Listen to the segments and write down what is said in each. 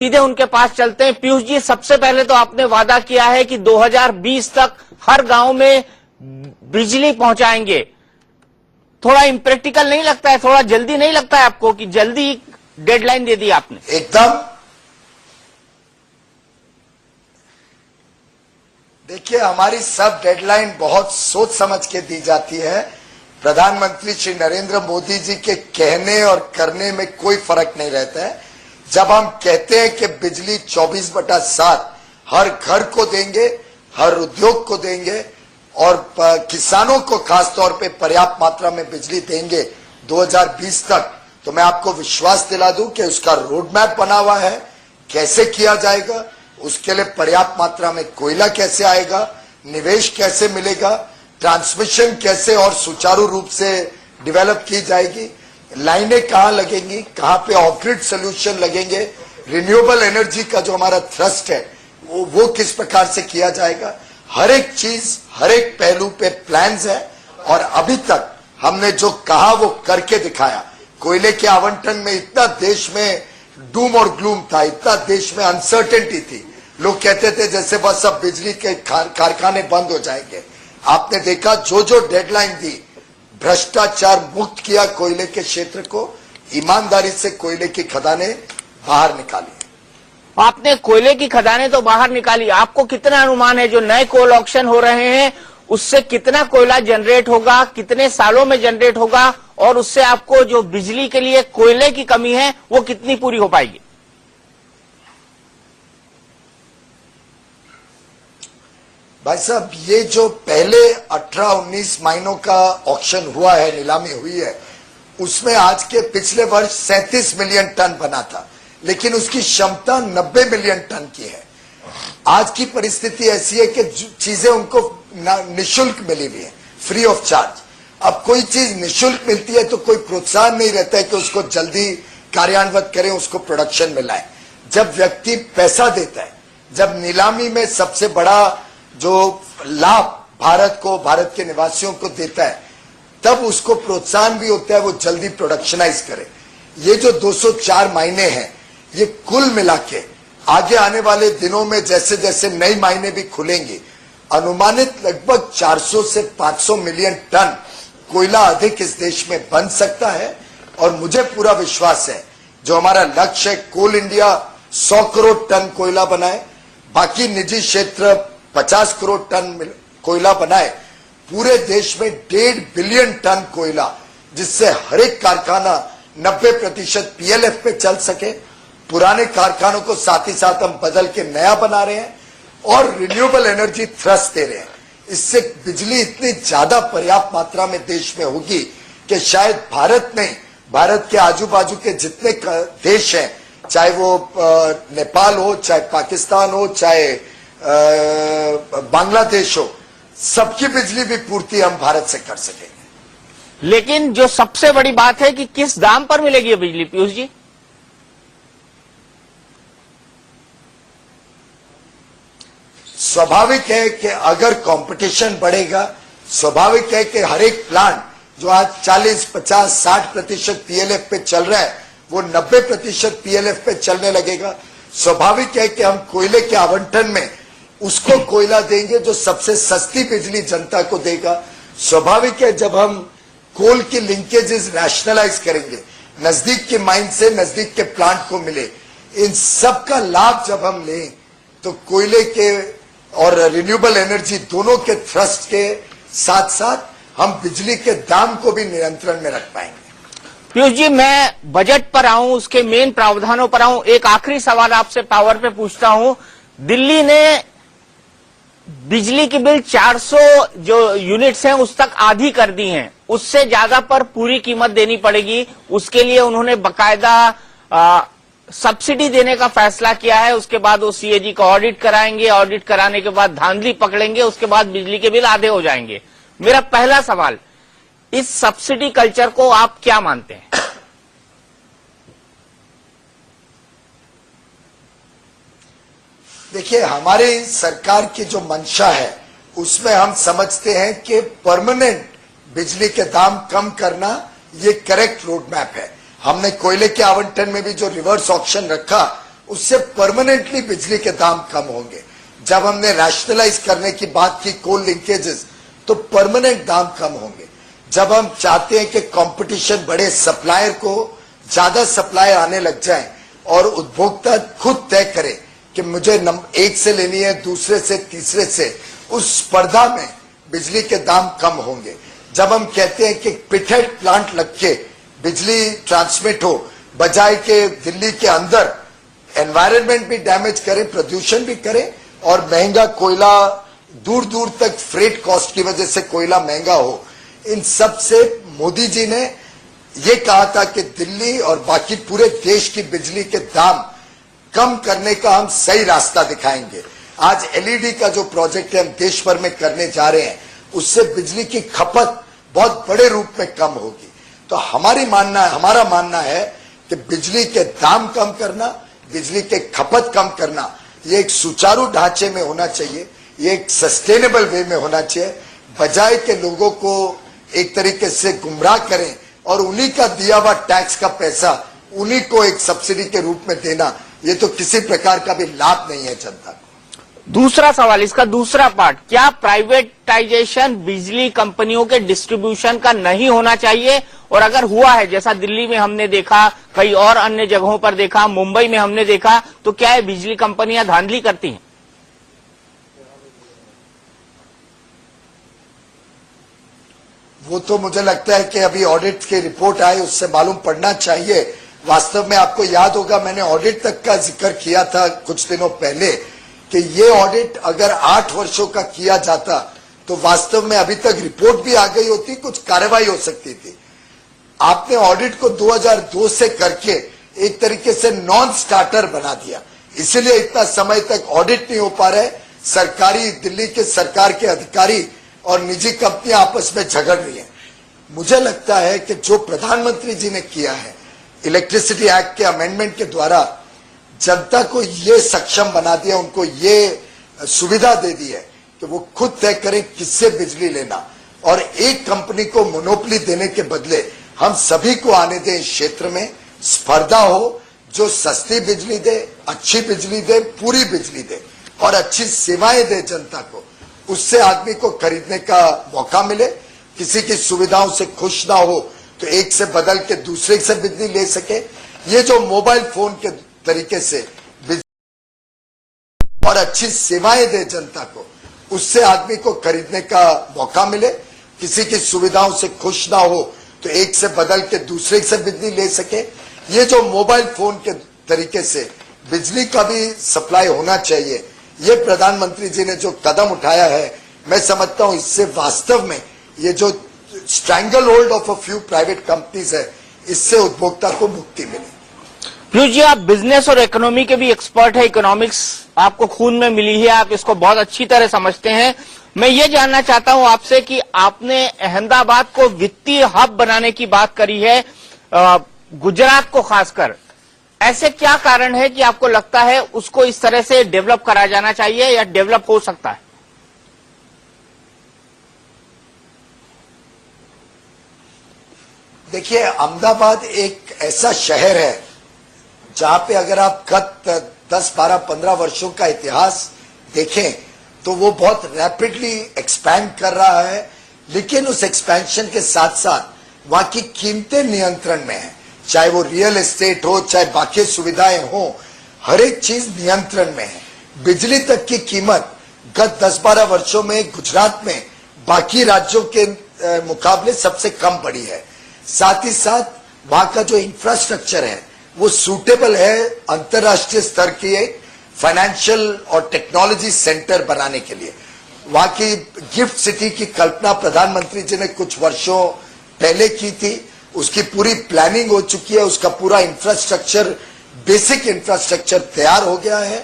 सीधे उनके पास चलते हैं। पीयूष जी, सबसे पहले तो आपने वादा किया है कि 2020 तक हर गांव में बिजली पहुंचाएंगे। थोड़ा इम्प्रैक्टिकल नहीं लगता है, थोड़ा जल्दी नहीं लगता है आपको कि जल्दी डेडलाइन दे दी आपने? एकदम। देखिए, हमारी सब डेडलाइन बहुत सोच समझ के दी जाती है। प्रधानमंत्री श्री नरेंद्र मोदी जी के कहने और करने में कोई फर्क नहीं रहता है। जब हम कहते हैं कि बिजली 24/7 हर घर को देंगे, हर उद्योग को देंगे और किसानों को खास तौर पे पर्याप्त मात्रा में बिजली देंगे 2020 तक, तो मैं आपको विश्वास दिला दूं कि उसका रोड मैप बना हुआ है। कैसे किया जाएगा, उसके लिए पर्याप्त मात्रा में कोयला कैसे आएगा, निवेश कैसे मिलेगा, ट्रांसमिशन कैसे और सुचारू रूप से डेवलप की जाएगी, लाइनें कहां लगेंगी, कहां पे ऑफ ग्रिड सोल्यूशन लगेंगे, रिन्यूएबल एनर्जी का जो हमारा थ्रस्ट है वो किस प्रकार से किया जाएगा, हर एक चीज, हर एक पहलू पे प्लान्स है। और अभी तक हमने जो कहा वो करके दिखाया। कोयले के आवंटन में इतना देश में डूम और ग्लूम था, इतना देश में अनसर्टेनिटी थी। लोग कहते थे जैसे बस अब बिजली के कारखाने बंद हो जाएंगे। आपने देखा जो जो डेडलाइन दी, भ्रष्टाचार मुक्त किया कोयले के क्षेत्र को, ईमानदारी से कोयले की खदानें बाहर निकाली। आपने कोयले की खदानें तो बाहर निकाली, आपको कितना अनुमान है जो नए कोल ऑक्शन हो रहे हैं उससे कितना कोयला जनरेट होगा, कितने सालों में जनरेट होगा और उससे आपको जो बिजली के लिए कोयले की कमी है वो कितनी पूरी हो पाएगी? भाई साहब, ये जो पहले 18-19 महीनों का ऑक्शन हुआ है, नीलामी हुई है, उसमें आज के पिछले वर्ष 37 मिलियन टन बना था, लेकिन उसकी क्षमता 90 मिलियन टन की है। आज की परिस्थिति ऐसी है कि चीजें उनको निशुल्क मिली हुई है, फ्री ऑफ चार्ज। अब कोई चीज निशुल्क मिलती है तो कोई प्रोत्साहन नहीं रहता है कि उसको जल्दी कार्यान्वित करें, उसको प्रोडक्शन में लाए। जब व्यक्ति पैसा देता है, जब नीलामी में सबसे बड़ा जो लाभ भारत को, भारत के निवासियों को देता है, तब उसको प्रोत्साहन भी होता है वो जल्दी प्रोडक्शनाइज करे। ये जो 204 मायने हैं, ये कुल मिला के आगे आने वाले दिनों में जैसे जैसे नई मायने भी खुलेंगे, अनुमानित लगभग 400 से 500 मिलियन टन कोयला अधिक इस देश में बन सकता है। और मुझे पूरा विश्वास है जो हमारा लक्ष्य है, कोल इंडिया 100 करोड़ टन कोयला बनाए, बाकी निजी क्षेत्र 50 करोड़ टन कोयला बनाए, पूरे देश में 1.5 बिलियन टन कोयला, जिससे हर एक कारखाना 90% PLF पे चल सके। पुराने कारखानों को साथ ही साथ हम बदल के नया बना रहे हैं और रिन्यूएबल एनर्जी थ्रस्ट दे रहे हैं। इससे बिजली इतनी ज्यादा पर्याप्त मात्रा में देश में होगी कि शायद भारत नहीं, भारत के आजू बाजू के जितने देश हैं, चाहे वो नेपाल हो, चाहे पाकिस्तान हो, चाहे बांग्लादेश हो, सबकी बिजली भी पूर्ति हम भारत से कर सकेंगे। लेकिन जो सबसे बड़ी बात है कि किस दाम पर मिलेगी ये बिजली, पीयूष जी? स्वाभाविक है कि अगर कंपटीशन बढ़ेगा, स्वाभाविक है कि हर एक प्लांट जो आज 40, 50, 60% PLF पे चल रहा है वो 90% PLF पे चलने लगेगा। स्वाभाविक है कि हम कोयले के आवंटन में उसको कोयला देंगे जो सबसे सस्ती बिजली जनता को देगा। स्वाभाविक है जब हम कोल की लिंकेजेस रैशनलाइज करेंगे, नजदीक के माइन से नजदीक के प्लांट को मिले, इन सब का लाभ जब हम लें तो कोयले के और रिन्यूएबल एनर्जी दोनों के थ्रस्ट के साथ साथ हम बिजली के दाम को भी नियंत्रण में रख पाएंगे। पीयूष जी, मैं बजट पर आऊं, उसके मेन प्रावधानों पर आऊं। एक आखिरी सवाल आपसे पावर पे पूछता हूं। दिल्ली ने बिजली की बिल 400 जो यूनिट्स हैं उस तक आधी कर दी हैं, उससे ज्यादा पर पूरी कीमत देनी पड़ेगी। उसके लिए उन्होंने बकायदा सब्सिडी देने का फैसला किया है। उसके बाद वो CAG का ऑडिट कराएंगे, ऑडिट कराने के बाद धांधली पकड़ेंगे, उसके बाद बिजली के बिल आधे हो जाएंगे। मेरा पहला सवाल, इस सब्सिडी कल्चर को आप क्या मानते हैं? देखिए, हमारे सरकार की जो मंशा है उसमें हम समझते हैं कि परमानेंट बिजली के दाम कम करना ये करेक्ट रोड मैप है। हमने कोयले के आवंटन में भी जो रिवर्स ऑक्शन रखा उससे परमानेंटली बिजली के दाम कम होंगे। जब हमने रैशनलाइज करने की बात की कोल लिंकेजेस, तो परमानेंट दाम कम होंगे। जब हम चाहते हैं कि कंपटीशन बढ़े, सप्लायर को ज्यादा सप्लाई आने लग जाए और उपभोक्ता खुद तय करे कि मुझे एक से लेनी है, दूसरे से, तीसरे से, उस स्पर्धा में बिजली के दाम कम होंगे। जब हम कहते हैं कि पिटहेड प्लांट लग के बिजली ट्रांसमिट हो, बजाय के दिल्ली के अंदर एनवायरनमेंट भी डैमेज करे, प्रदूषण भी करे और महंगा कोयला, दूर दूर तक फ्रेट कॉस्ट की वजह से कोयला महंगा हो, इन सब से मोदी जी ने ये कहा था कि दिल्ली और बाकी पूरे देश की बिजली के दाम कम करने का हम सही रास्ता दिखाएंगे। आज एलईडी का जो प्रोजेक्ट है हम देश भर में करने जा रहे हैं, उससे बिजली की खपत बहुत बड़े रूप में कम होगी। तो हमारा मानना है कि बिजली के दाम कम करना, बिजली के खपत कम करना, ये एक सुचारू ढांचे में होना चाहिए, ये एक सस्टेनेबल वे में होना चाहिए, बजाय के लोगों को एक तरीके से गुमराह करें और उन्हीं का दिया हुआ टैक्स का पैसा उन्हीं को एक सब्सिडी के रूप में देना, ये तो किसी प्रकार का भी लाभ नहीं है जनता को। दूसरा सवाल, इसका दूसरा पार्ट, क्या प्राइवेटाइजेशन बिजली कंपनियों के डिस्ट्रीब्यूशन का नहीं होना चाहिए? और अगर हुआ है, जैसा दिल्ली में हमने देखा, कई और अन्य जगहों पर देखा, मुंबई में हमने देखा, तो क्या ये बिजली कंपनियां धांधली करती हैं? वो तो मुझे लगता है कि अभी ऑडिट की रिपोर्ट आई, उससे मालूम पड़ना चाहिए। वास्तव में आपको याद होगा, मैंने ऑडिट तक का जिक्र किया था कुछ दिनों पहले कि ये ऑडिट अगर 8 वर्षों का किया जाता तो वास्तव में अभी तक रिपोर्ट भी आ गई होती, कुछ कार्रवाई हो सकती थी। आपने ऑडिट को 2002 से करके एक तरीके से नॉन स्टार्टर बना दिया, इसीलिए इतना समय तक ऑडिट नहीं हो पा रहा है। दिल्ली के सरकार के अधिकारी और निजी कंपनियां आपस में झगड़ रही हैं। मुझे लगता है कि जो प्रधानमंत्री जी ने किया है, इलेक्ट्रिसिटी एक्ट के अमेंडमेंट के द्वारा जनता को ये सक्षम बना दिया, उनको ये सुविधा दे दी है कि वो खुद तय करें किससे बिजली लेना, और एक कंपनी को मोनोपोली देने के बदले हम सभी को आने दें इस क्षेत्र में, स्पर्धा हो, जो सस्ती बिजली दे, अच्छी बिजली दे, पूरी बिजली दे और अच्छी सेवाएं दे जनता को, उससे आदमी को खरीदने का मौका मिले। किसी की सुविधाओं से खुश ना हो तो एक से बदल के दूसरे से बिजली ले सके। ये जो मोबाइल फोन के तरीके से बिजली और अच्छी सेवाएं दे जनता को, उससे आदमी को खरीदने का मौका मिले। किसी की सुविधाओं से खुश ना हो तो एक से बदल के दूसरे से बिजली ले सके। ये जो मोबाइल फोन के तरीके से बिजली का भी सप्लाई होना चाहिए, ये प्रधानमंत्री जी ने जो कदम उठाया है, मैं समझता हूं इससे वास्तव में ये जो strangle hold of a few private companies है, इससे उपभोक्ता को मुक्ति मिलेगी। पीयूष जी, आप बिजनेस और इकोनॉमी के भी एक्सपर्ट है, इकोनॉमिक्स आपको खून में मिली है, आप इसको बहुत अच्छी तरह समझते हैं। मैं ये जानना चाहता हूं आपसे कि आपने अहमदाबाद को वित्तीय हब बनाने की बात करी है, गुजरात को खासकर। ऐसे क्या कारण है कि आपको लगता है उसको इस तरह से डेवलप करा जाना चाहिए या डेवलप हो सकता है? देखिए, अहमदाबाद एक ऐसा शहर है जहां पे अगर आप गत 10, 12, 15 वर्षों का इतिहास देखें तो वो बहुत रैपिडली एक्सपैंड कर रहा है, लेकिन उस एक्सपेंशन के साथ साथ वहां की कीमतें नियंत्रण में है। चाहे वो रियल एस्टेट हो, चाहे बाकी सुविधाएं हो, हर एक चीज नियंत्रण में है। बिजली तक की कीमत गत 10-12 वर्षों में गुजरात में बाकी राज्यों के मुकाबले सबसे कम बढ़ी है। साथ ही साथ वहां का जो इंफ्रास्ट्रक्चर है वो सूटेबल है अंतर्राष्ट्रीय स्तर की एक फाइनेंशियल और टेक्नोलॉजी सेंटर बनाने के लिए। वहां की गिफ्ट सिटी की कल्पना प्रधानमंत्री जी ने कुछ वर्षों पहले की थी, उसकी पूरी प्लानिंग हो चुकी है, उसका पूरा इंफ्रास्ट्रक्चर, बेसिक इंफ्रास्ट्रक्चर तैयार हो गया है।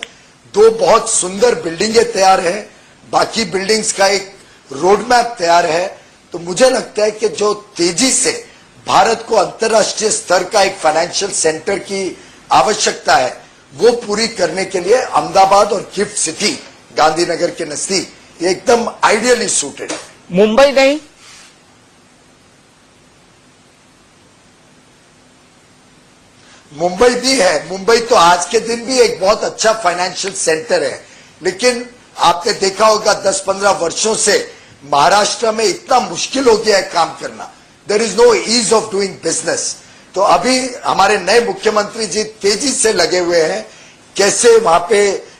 2 बहुत सुंदर बिल्डिंगें तैयार हैं, बाकी बिल्डिंग्स का एक रोड मैप तैयार है। तो मुझे लगता है कि जो तेजी से भारत को अंतर्राष्ट्रीय स्तर का एक फाइनेंशियल सेंटर की आवश्यकता है, वो पूरी करने के लिए अहमदाबाद और गिफ्ट सिटी गांधीनगर के नजदीक ये एकदम आइडियली सूटेड है। मुंबई नहीं? मुंबई भी है। मुंबई तो आज के दिन भी एक बहुत अच्छा फाइनेंशियल सेंटर है, लेकिन आपने देखा होगा 10-15 वर्षों से महाराष्ट्र में इतना मुश्किल हो गया है काम करना। There is no ease of doing business. तो अभी हमारे नए मुख्यमंत्री जी तेजी से लगे हुए हैं कैसे वहां पे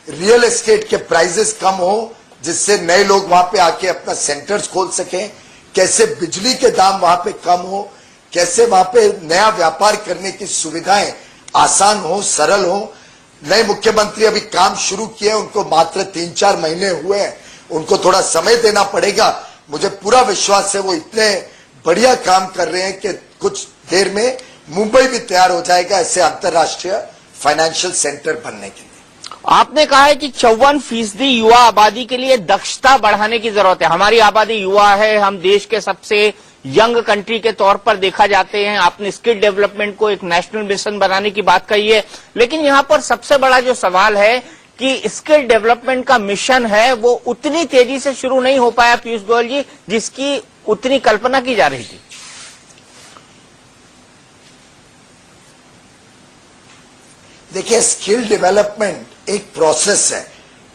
रियल एस्टेट के प्राइसेस कम हो, जिससे नए लोग वहां पे आके अपना सेंटर्स खोल सकें, कैसे बिजली के दाम वहां पे कम हो, कैसे वहां पे नया व्यापार करने की सुविधाएं आसान हो, सरल हो। नए मुख्यमंत्री अभी काम शुरू किए, उनको मात्र 3-4 महीने हुए हैं, उनको थोड़ा समय देना पड़ेगा। मुझे पूरा विश्वास है वो इतने बढ़िया काम कर रहे हैं कि कुछ देर में मुंबई भी तैयार हो जाएगा ऐसे अंतर्राष्ट्रीय फाइनेंशियल सेंटर बनने के लिए। आपने कहा है कि 54% युवा आबादी के लिए दक्षता बढ़ाने की जरूरत है। हमारी आबादी युवा है, हम देश के सबसे यंग कंट्री के तौर पर देखा जाते हैं। आपने स्किल डेवलपमेंट को एक नेशनल मिशन बनाने की बात कही है, लेकिन यहां पर सबसे बड़ा जो सवाल है कि स्किल डेवलपमेंट का मिशन है वो उतनी तेजी से शुरू नहीं हो पाया पीयूष गोयल जी, जिसकी उतनी कल्पना की जा रही थी। देखिए, स्किल डेवलपमेंट एक प्रोसेस है।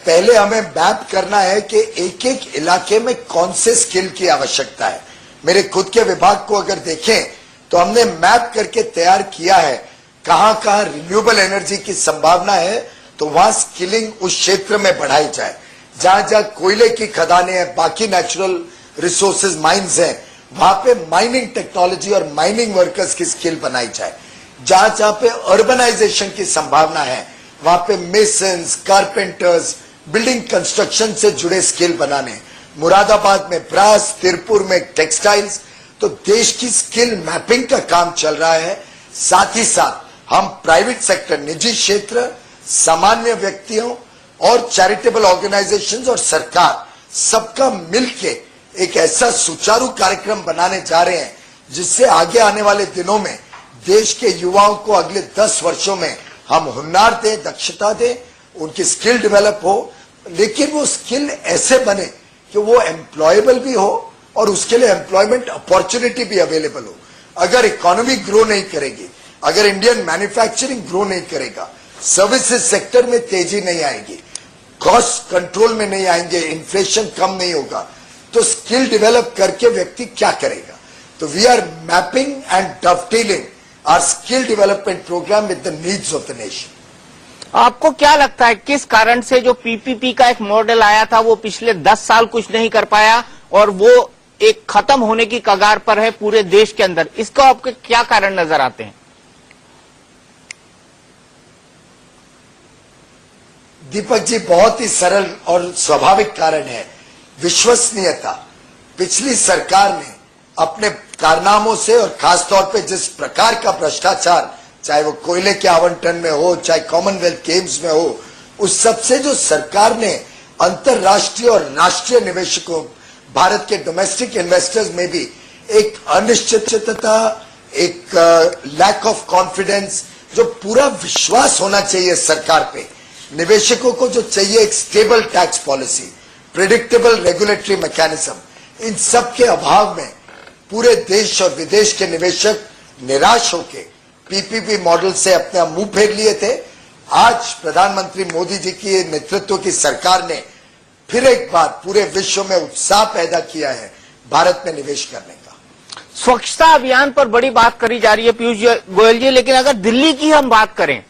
पहले हमें मैप करना है कि एक एक इलाके में कौन से स्किल की आवश्यकता है। मेरे खुद के विभाग को अगर देखें तो हमने मैप करके तैयार किया है कहां कहां रिन्यूएबल एनर्जी की संभावना है, तो वहां स्किलिंग उस क्षेत्र में बढ़ाई जाए। जहां जहां कोयले की खदानें हैं, बाकी नेचुरल रिसोर्सेज माइंस हैं, वहां पे माइनिंग टेक्नोलॉजी और माइनिंग वर्कर्स की स्किल बनाई जाए। जहां जहां पे अर्बनाइजेशन की संभावना है वहां पे मेसन्स, कारपेंटर्स, बिल्डिंग कंस्ट्रक्शन से जुड़े स्किल बनाने। मुरादाबाद में ब्रास, तिरपुर में टेक्सटाइल्स। तो देश की स्किल मैपिंग का काम चल रहा है। साथ ही साथ हम प्राइवेट सेक्टर, निजी क्षेत्र, सामान्य व्यक्तियों और चैरिटेबल ऑर्गेनाइजेशंस और सरकार सबका मिलके एक ऐसा सुचारू कार्यक्रम बनाने जा रहे हैं जिससे आगे आने वाले दिनों में देश के युवाओं को अगले 10 वर्षों में हम हुनर दें, दक्षता दें, उनकी स्किल डेवलप हो, लेकिन वो स्किल ऐसे बने कि वो एम्प्लॉयबल भी हो और उसके लिए एम्प्लॉयमेंट अपॉर्चुनिटी भी अवेलेबल हो। अगर इकोनॉमी ग्रो नहीं करेगी, अगर इंडियन मैन्युफैक्चरिंग ग्रो नहीं करेगा, सर्विसेज सेक्टर में तेजी नहीं आएगी, कॉस्ट कंट्रोल में नहीं आएंगे, इन्फ्लेशन कम नहीं होगा, तो स्किल डेवलप करके व्यक्ति क्या करेगा। तो we are mapping and dovetailing our skill development programme with the needs of the nation. आपको क्या लगता है किस कारण से जो पीपीपी का एक मॉडल आया था वो पिछले 10 साल कुछ नहीं कर पाया और वो एक खत्म होने की कगार पर है पूरे देश के अंदर? इसका आपके क्या कारण नजर आते हैं? दीपक जी, बहुत ही सरल और स्वाभाविक कारण है, विश्वसनीयता। पिछली सरकार ने अपने कारनामों से और खासतौर पे जिस प्रकार का भ्रष्टाचार, चाहे वो कोयले के आवंटन में हो, चाहे कॉमनवेल्थ गेम्स में हो, उस सबसे जो सरकार ने अंतरराष्ट्रीय और राष्ट्रीय निवेशकों, भारत के डोमेस्टिक इन्वेस्टर्स में भी एक अनिश्चितता, एक लैक ऑफ कॉन्फिडेंस, जो पूरा विश्वास होना चाहिए सरकार पे, निवेशकों को जो चाहिए एक stable tax policy, predictable regulatory mechanism, इन सब के अभाव में पूरे देश और विदेश के निवेशक निराश होकर पीपीपी मॉडल से अपना मुंह फेर लिए थे। आज प्रधानमंत्री मोदी जी की नेतृत्व की सरकार ने फिर एक बार पूरे विश्व में उत्साह पैदा किया है भारत में निवेश करने का। स्वच्छता अभियान पर बड़ी बात करी जा रही है पीयूष गोयल जी, लेकिन अगर दिल्ली की हम बात करें,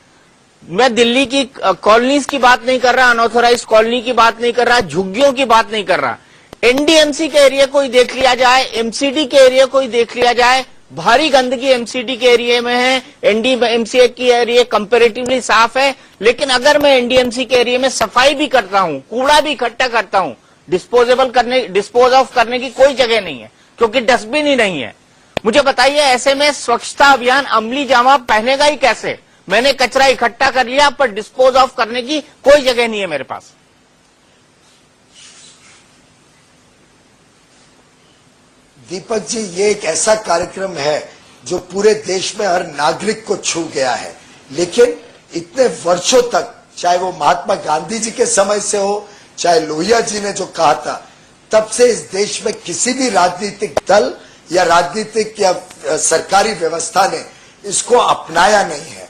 मैं दिल्ली की कॉलोनीज की बात नहीं कर रहा, अनऑथोराइज कॉलोनी की बात नहीं कर रहा, झुग्गियों की बात नहीं कर रहा, एनडीएमसी के एरिया को ही देख लिया जाए, एमसीडी के एरिया को ही देख लिया जाए, भारी गंदगी एमसीडी के एरिया में है, एनडीएमसी की एरिया कंपैरेटिवली साफ है। लेकिन अगर मैं एनडीएमसी के एरिया में सफाई भी करता हूं, कूड़ा भी इकट्ठा करता हूं, डिस्पोज ऑफ करने की कोई जगह नहीं है क्योंकि डस्टबिन ही नहीं है। मुझे बताइए, ऐसे में स्वच्छता अभियान अमली जामा पहनेगा ही कैसे? मैंने कचरा इकट्ठा कर लिया पर डिस्पोज ऑफ करने की कोई जगह नहीं है मेरे पास। दीपक जी, ये एक ऐसा कार्यक्रम है जो पूरे देश में हर नागरिक को छू गया है, लेकिन इतने वर्षों तक, चाहे वो महात्मा गांधी जी के समय से हो, चाहे लोहिया जी ने जो कहा था, तब से इस देश में किसी भी राजनीतिक दल या राजनीतिक या सरकारी व्यवस्था ने इसको अपनाया नहीं है।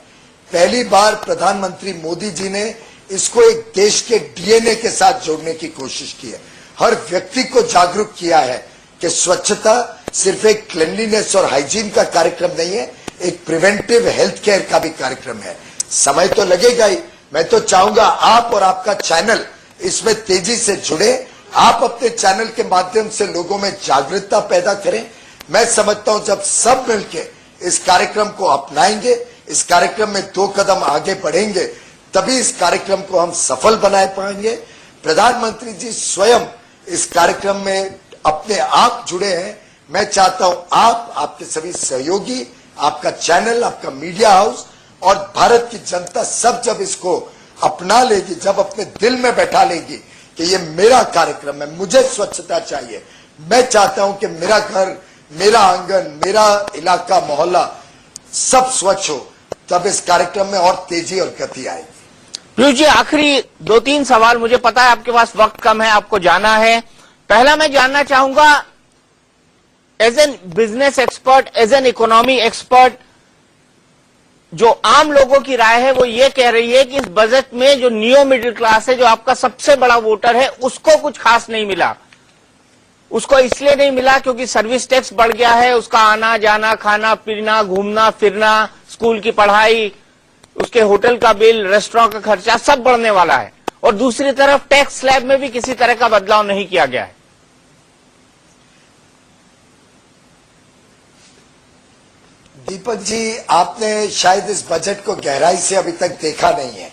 पहली बार प्रधानमंत्री मोदी जी ने इसको एक देश के डीएनए के साथ जोड़ने की कोशिश की है। हर व्यक्ति को जागरूक किया है कि स्वच्छता सिर्फ एक क्लीनलीनेस और हाइजीन का कार्यक्रम नहीं है, एक प्रिवेंटिव हेल्थ केयर का भी कार्यक्रम है। समय तो लगेगा ही। मैं तो चाहूंगा आप और आपका चैनल इसमें तेजी से जुड़े। आप अपने चैनल के माध्यम से लोगों में जागरूकता पैदा करें। मैं समझता हूं जब सब मिलके इस कार्यक्रम को अपनाएंगे, इस कार्यक्रम में 2 कदम आगे बढ़ेंगे, तभी इस कार्यक्रम को हम सफल बना पाएंगे। प्रधानमंत्री जी स्वयं इस कार्यक्रम में अपने आप जुड़े हैं। मैं चाहता हूं आप, आपके सभी सहयोगी, आपका चैनल, आपका मीडिया हाउस और भारत की जनता सब जब इसको अपना लेगी, जब अपने दिल में बैठा लेगी कि ये मेरा कार्यक्रम है, मुझे स्वच्छता चाहिए, मैं चाहता हूं कि मेरा घर, मेरा आंगन, मेरा इलाका, मोहल्ला सब स्वच्छ हो, तब इस कार्यक्रम में और तेजी और गति आएगी। पीयूष जी, आखिरी 2-3 सवाल। मुझे पता है आपके पास वक्त कम है, आपको जाना है। पहला मैं जानना चाहूंगा, as an business expert, as an economy expert, जो आम लोगों की राय है वो ये कह रही है कि इस बजट में जो नियो मिडिल क्लास है, जो आपका सबसे बड़ा वोटर है, उसको कुछ खास नहीं मिला। उसको इसलिए नहीं मिला क्योंकि सर्विस टैक्स बढ़ गया है, उसका आना जाना, खाना पीना, घूमना फिरना, स्कूल की पढ़ाई, उसके होटल का बिल, रेस्टोरेंट का खर्चा सब बढ़ने वाला है। और दूसरी तरफ टैक्स स्लैब में भी किसी तरह का बदलाव नहीं किया गया है। दीपक जी, आपने शायद इस बजट को गहराई से अभी तक देखा नहीं है।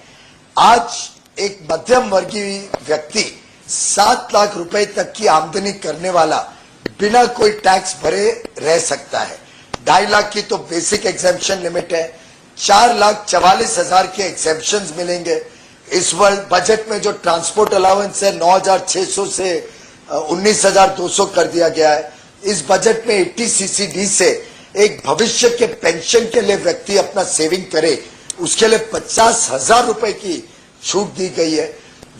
आज एक मध्यम वर्गीय व्यक्ति 7 लाख रुपए तक की आमदनी करने वाला बिना कोई टैक्स भरे रह सकता है। 2.5 लाख की तो बेसिक एग्जेम्पशन लिमिट है, 4,44,000 के एग्जेम्पशन मिलेंगे। इस बजट में जो ट्रांसपोर्ट अलाउंस है 9,600 से 19,200 कर दिया गया है। इस बजट में 80 से एक भविष्य के पेंशन के लिए व्यक्ति अपना सेविंग करे, उसके लिए 50,000 रुपए की छूट दी गई है।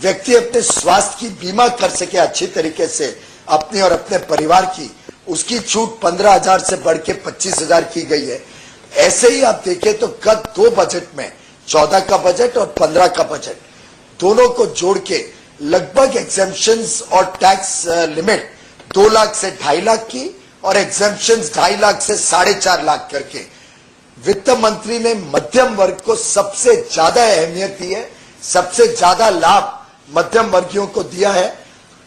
व्यक्ति अपने स्वास्थ्य की बीमा कर सके अच्छी तरीके से अपनी और अपने परिवार की, उसकी छूट 15,000 से बढ़ के 25,000 की गई है। ऐसे ही आप देखें तो गत 2 बजट में 14 का बजट और 15 का बजट दोनों को जोड़ के लगभग एग्जेम्पशंस और टैक्स लिमिट 2 लाख से 2.5 लाख की और एग्जेम्पशंस 2.5 लाख से 4.5 लाख करके वित्त मंत्री ने मध्यम वर्ग को सबसे ज्यादा अहमियत दी है, सबसे ज्यादा लाभ मध्यम वर्गीयों को दिया है।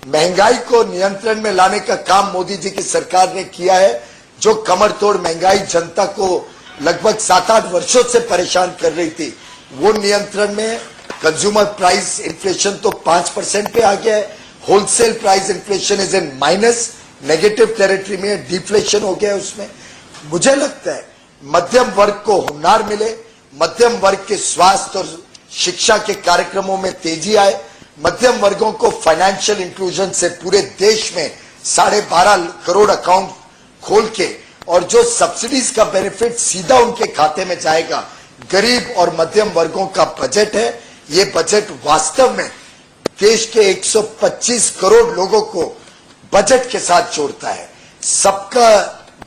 महंगाई को नियंत्रण में लाने का काम मोदी जी की सरकार ने किया है। जो कमर तोड़ महंगाई जनता को लगभग 7-8 वर्षों से परेशान कर रही थी, वो नियंत्रण में। कंज्यूमर प्राइस इन्फ्लेशन तो 5% पे आ गया है। Wholesale price inflation is in minus, negative territory में, डिफ्लेशन हो गया है उसमें। मुझे लगता है मध्यम वर्ग को हुनर मिले, मध्यम वर्ग के स्वास्थ्य और शिक्षा के कार्यक्रमों में तेजी आए, मध्यम वर्गों को फाइनेंशियल इंक्लूजन से पूरे देश में 12.5 करोड़ अकाउंट खोल के और जो सब्सिडीज का बेनिफिट सीधा उनके खाते में जाएगा, गरीब और मध्यम वर्गों का बजट है। ये बजट वास्तव में देश के 125 करोड़ लोगों को बजट के साथ जोड़ता है। सबका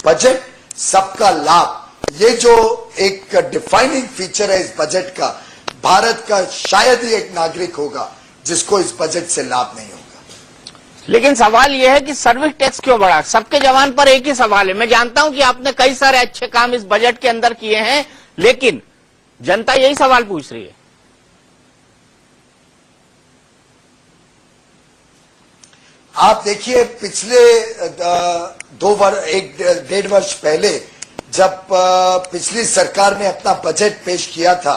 बजट, सबका लाभ, ये जो एक डिफाइनिंग फीचर है इस बजट का, भारत का शायद ही एक नागरिक होगा जिसको इस बजट से लाभ नहीं होगा। लेकिन सवाल यह है कि सर्विस टैक्स क्यों बढ़ा? सबके जवान पर एक ही सवाल है। मैं जानता हूं कि आपने कई सारे अच्छे काम इस बजट के अंदर किए हैं, लेकिन जनता यही सवाल पूछ रही है। आप देखिए, पिछले 1.5 वर्ष पहले जब पिछली सरकार ने अपना बजट पेश किया था,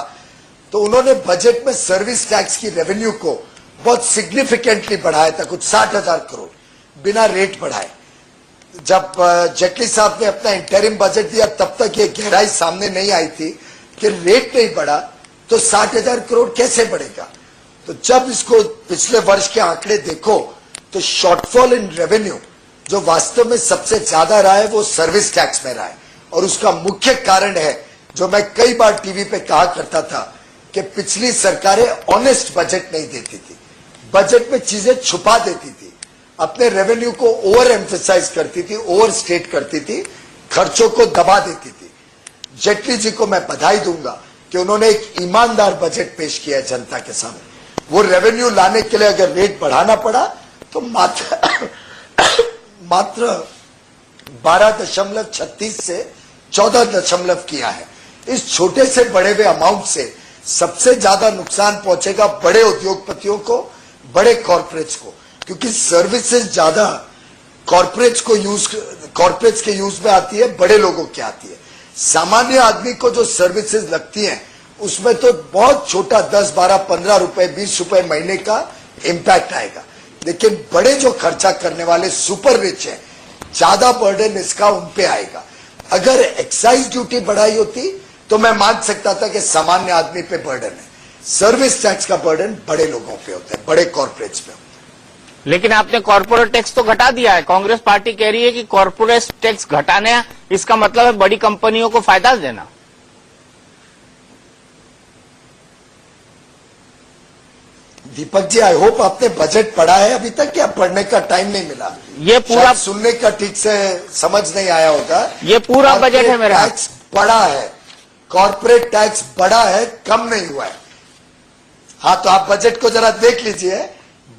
तो उन्होंने बजट में सर्विस टैक्स की रेवेन्यू को बहुत सिग्निफिकेंटली बढ़ाया था, कुछ 60,000 करोड़ बिना रेट बढ़ाए। जब जेटली साहब ने अपना इंटरिम बजट दिया, तब तक ये गहराई सामने नहीं आई थी कि रेट नहीं बढ़ा तो 60,000 करोड़ कैसे बढ़ेगा। तो जब इसको पिछले वर्ष के आंकड़े देखो तो शॉर्टफॉल इन रेवेन्यू जो वास्तव में सबसे ज्यादा रहा है वो सर्विस टैक्स में रहा है। और उसका मुख्य कारण है, जो मैं कई बार टीवी पे कहा करता था, कि पिछली सरकारें ऑनेस्ट बजट नहीं देती थी, बजट में चीजें छुपा देती थी, अपने रेवेन्यू को ओवर एम्फेसाइज करती थी, ओवर स्टेट करती थी, खर्चों को दबा देती थी। जेटली जी को मैं बधाई दूंगा कि उन्होंने एक ईमानदार बजट पेश किया है जनता के सामने। वो रेवेन्यू लाने के लिए अगर रेट बढ़ाना पड़ा तो मात्र 12.36 से 14 किया है। इस छोटे से बढ़े हुए अमाउंट से सबसे ज्यादा नुकसान पहुंचेगा बड़े उद्योगपतियों को, बड़े कॉर्पोरेट्स को, क्योंकि सर्विसेज ज्यादा कॉर्पोरेट्स के यूज में आती है, बड़े लोगों की आती है। सामान्य आदमी को जो सर्विसेज लगती हैं उसमें तो बहुत छोटा 10, 12, 15 रुपए, 20 रुपए महीने का इंपैक्ट आएगा, लेकिन बड़े जो खर्चा करने वाले सुपर रिच हैं, ज्यादा बर्डन इसका उन पे आएगा। अगर एक्साइज ड्यूटी बढ़ाई होती तो मैं मान सकता था कि सामान्य आदमी पे बर्डन है। सर्विस टैक्स का बर्डन बड़े लोगों पे होता है, बड़े कॉर्पोरेट्स पे होता है। लेकिन आपने कॉर्पोरेट टैक्स तो घटा दिया है। कांग्रेस पार्टी कह रही है कि कॉर्पोरेट टैक्स घटाने इसका मतलब है बड़ी कंपनियों को फायदा देना। दीपक जी, आई होप आपने बजट पढ़ा है अभी तक, या पढ़ने का टाइम नहीं मिला? ये पूरा सुनने का ठीक से समझ नहीं आया होगा। ये पूरा बजट है मेरा। टैक्स बढ़ा है, कॉर्पोरेट टैक्स बढ़ा है, कम नहीं हुआ है। हाँ, तो आप बजट को जरा देख लीजिए।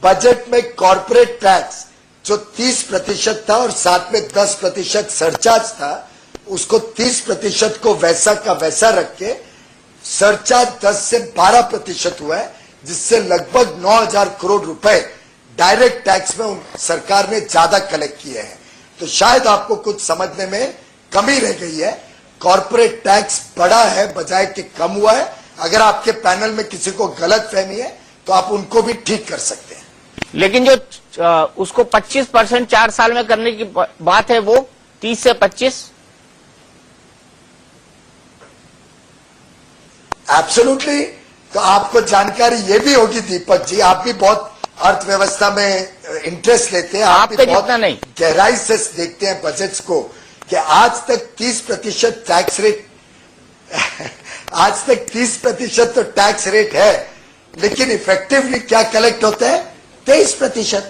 बजट में कॉर्पोरेट टैक्स जो 30% था और साथ में 10% सरचार्ज था, उसको 30% को वैसा का वैसा रख के सरचार्ज 10 से 12% हुआ है, जिससे लगभग 9,000 करोड़ रुपए डायरेक्ट टैक्स में सरकार ने ज्यादा कलेक्ट किए हैं। तो शायद आपको कुछ समझने में कमी रह गई है। कॉर्पोरेट टैक्स बढ़ा है बजाय कि कम हुआ है। अगर आपके पैनल में किसी को गलत फहमी है तो आप उनको भी ठीक कर सकते हैं। लेकिन जो उसको 25% 4 साल में करने की बात है, वो 30 से 25। एब्सोल्युटली। तो आपको जानकारी ये भी होगी दीपक जी, आप भी बहुत अर्थव्यवस्था में इंटरेस्ट लेते हैं, आप भी बहुत नहीं गहराई से देखते हैं बजट्स को, कि आज तक 30% टैक्स रेट आज तक 30% तो टैक्स रेट है, लेकिन इफेक्टिवली क्या कलेक्ट होता है? 23%।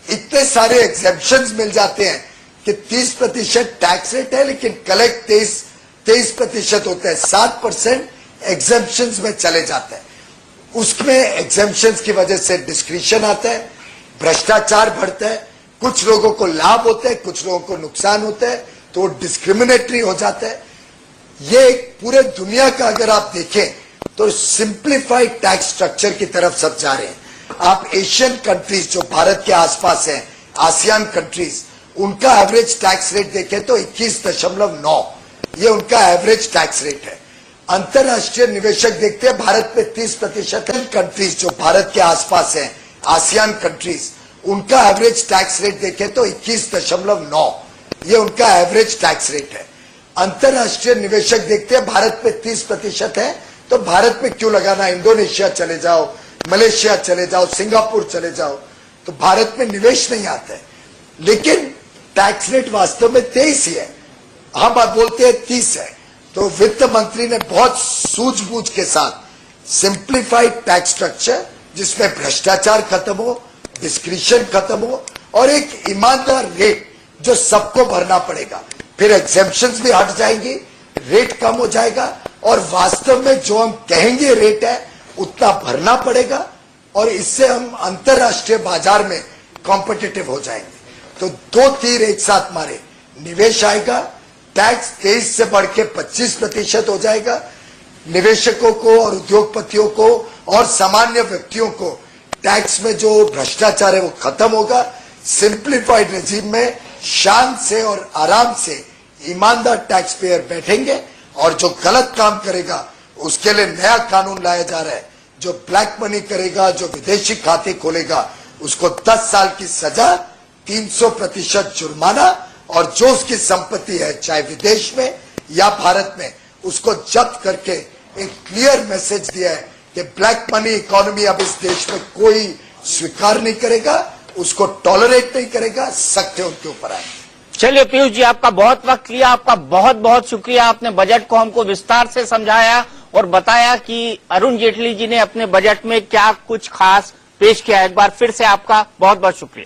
इतने सारे एग्जेम्पशंस मिल जाते हैं कि 30% टैक्स रेट है, लेकिन कलेक्ट 23% होता है। 7% एग्जेम्पशंस में चले जाते हैं। उसमें एग्जेम्पशंस की वजह से डिस्क्रिशन आता है, भ्रष्टाचार बढ़ता है, कुछ लोगों को लाभ होता है, कुछ लोगों को नुकसान होता है, तो वो डिस्क्रिमिनेटरी हो जाता है। ये पूरे दुनिया का अगर आप देखें तो सिंप्लीफाइड टैक्स स्ट्रक्चर की तरफ सब जा रहे हैं। आप एशियन कंट्रीज जो भारत के आसपास हैं, आसियान कंट्रीज, उनका एवरेज टैक्स रेट देखें तो 21.9, ये उनका एवरेज टैक्स रेट है। अंतरराष्ट्रीय निवेशक देखते हैं भारत में 30% है। कंट्रीज जो भारत के आसपास हैं, आसियान कंट्रीज, उनका एवरेज टैक्स रेट देखें तो 21.9, ये उनका एवरेज टैक्स रेट है। अंतरराष्ट्रीय निवेशक देखते हैं भारत में 30% है, तो भारत में क्यों लगाना? इंडोनेशिया चले जाओ, मलेशिया चले जाओ, सिंगापुर चले जाओ, तो भारत में निवेश नहीं आता है। लेकिन टैक्स रेट वास्तव में 23 ही है, हम बात बोलते हैं 30 है। तो वित्त मंत्री ने बहुत सूझबूझ के साथ सिंप्लीफाइड टैक्स स्ट्रक्चर, जिसमें भ्रष्टाचार खत्म हो, डिस्क्रिशन खत्म हो, और एक ईमानदार रेट जो सबको भरना पड़ेगा। फिर एग्जेम्पशंस भी हट जाएंगी, रेट कम हो जाएगा, और वास्तव में जो हम कहेंगे रेट है उतना भरना पड़ेगा, और इससे हम अंतरराष्ट्रीय बाजार में कॉम्पिटिटिव हो जाएंगे। तो 2 तीर एक साथ मारे, निवेश आएगा, टैक्स 23 से बढ़ के 25% हो जाएगा, निवेशकों को और उद्योगपतियों को और सामान्य व्यक्तियों को टैक्स में जो भ्रष्टाचार है वो खत्म होगा। सिंप्लीफाइड रेजिम में शान से और आराम से ईमानदार टैक्स पेयर बैठेंगे, और जो गलत काम करेगा उसके लिए नया कानून लाया जा रहा है। जो ब्लैक मनी करेगा, जो विदेशी खाते खोलेगा, उसको 10 साल की सजा, 300% जुर्माना, और जो उसकी संपत्ति है चाहे विदेश में या भारत में, उसको जब्त करके एक क्लियर मैसेज दिया है कि ब्लैक मनी इकोनॉमी अब इस देश में कोई स्वीकार नहीं करेगा, उसको टॉलरेट नहीं करेगा, सख्त उनके ऊपर आएंगे। चलिए पीयूष जी, आपका बहुत वक्त लिया, आपका बहुत बहुत शुक्रिया। आपने बजट को हमको विस्तार से समझाया और बताया कि अरुण जेटली जी ने अपने बजट में क्या कुछ खास पेश किया। एक बार फिर से आपका बहुत बहुत शुक्रिया।